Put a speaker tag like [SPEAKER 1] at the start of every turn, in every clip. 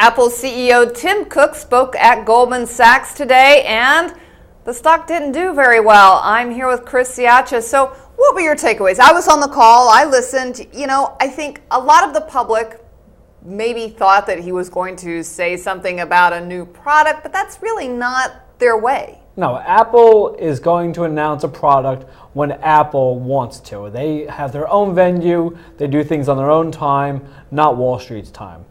[SPEAKER 1] Apple CEO Tim Cook spoke at Goldman Sachs today, and the stock didn't do very well. I'm here with Chris Siacha. So what were your takeaways? I was on the call. I listened. I think a lot of the public maybe thought that he was going to say something about a new product, but that's really not their way.
[SPEAKER 2] No, Apple is going to announce a product when Apple wants to. They have their own venue. They do things on their own time, not Wall Street's time.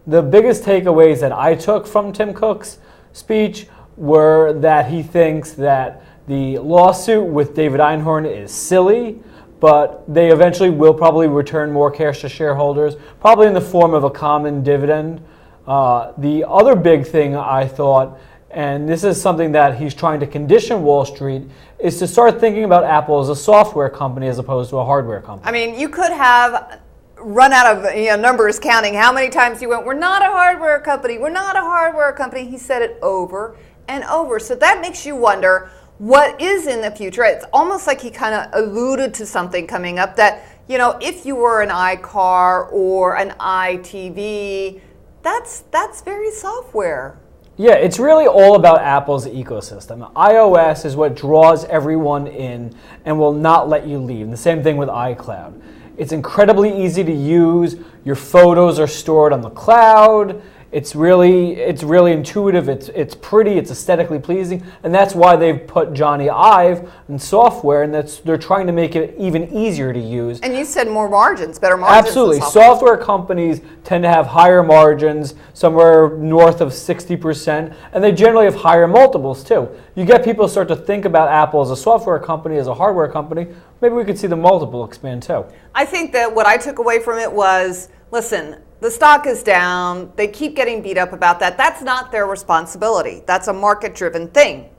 [SPEAKER 2] The biggest takeaways that I took from Tim Cook's speech were that he thinks that the lawsuit with David Einhorn is silly, but they eventually will probably return more cash to shareholders, probably in the form of a common dividend. The other big thing I thought, and this is something that he's trying to condition Wall Street, is to start thinking about Apple as a software company as opposed to a hardware company.
[SPEAKER 1] I mean, you could have run out of numbers counting how many times he went, we're not a hardware company, we're not a hardware company. He said it over and over. So that makes you wonder what is in the future. It's almost like he kind of alluded to something coming up that, if you were an iCar or an iTV, that's very software.
[SPEAKER 2] Yeah, it's really all about Apple's ecosystem. iOS is what draws everyone in and will not let you leave. And the same thing with iCloud. It's incredibly easy to use. Your photos are stored on the cloud. It's really intuitive. It's pretty. It's aesthetically pleasing, and that's why they've put Johnny Ive in software, and they're trying to make it even easier to use.
[SPEAKER 1] And you said more margins, better margins.
[SPEAKER 2] Absolutely, software companies tend to have higher margins, somewhere north of 60%, and they generally have higher multiples too. You get people start to think about Apple as a software company, as a hardware company. Maybe we could see the multiple expand too.
[SPEAKER 1] I think that what I took away from it was, listen, the stock is down. They keep getting beat up about that. That's not their responsibility. That's a market-driven thing.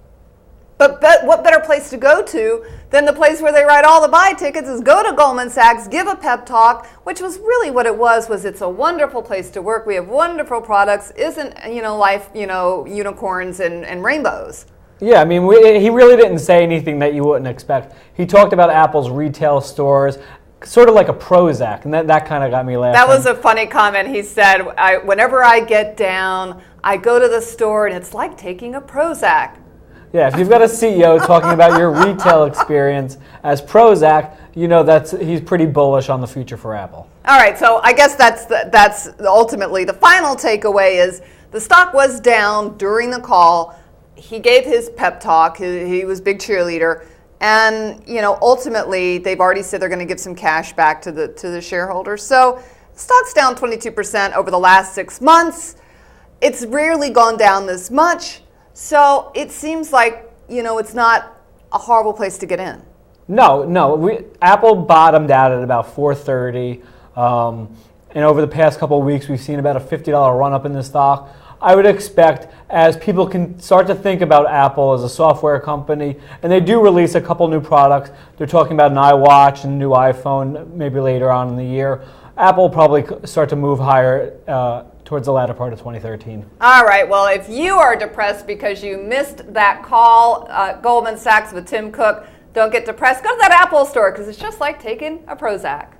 [SPEAKER 1] But what better place to go to than the place where they write all the buy tickets is go to Goldman Sachs, give a pep talk, which was really what it was it's a wonderful place to work. We have wonderful products. Isn't, life, unicorns and rainbows.
[SPEAKER 2] Yeah, I mean, he really didn't say anything that you wouldn't expect. He talked about Apple's retail stores, sort of like a Prozac, and that kind of got me laughing.
[SPEAKER 1] That was a funny comment. He said, whenever I get down, I go to the store, and it's like taking a Prozac.
[SPEAKER 2] Yeah, if you've got a CEO talking about your retail experience as Prozac, he's pretty bullish on the future for Apple.
[SPEAKER 1] All right, so I guess that's ultimately the final takeaway is the stock was down during the call. He gave his pep talk. He was big cheerleader. And, ultimately, they've already said they're going to give some cash back to the shareholders. So stock's down 22% over the last 6 months. It's rarely gone down this much. So it seems like, it's not a horrible place to get in.
[SPEAKER 2] No. Apple bottomed out at about $4.30. And over the past couple of weeks, we've seen about a $50 run-up in the stock. I would expect as people can start to think about Apple as a software company, and they do release a couple new products. They're talking about an iWatch and a new iPhone maybe later on in the year. Apple will probably start to move higher towards the latter part of 2013.
[SPEAKER 1] All right. Well, if you are depressed because you missed that call, Goldman Sachs with Tim Cook, don't get depressed. Go to that Apple store because it's just like taking a Prozac.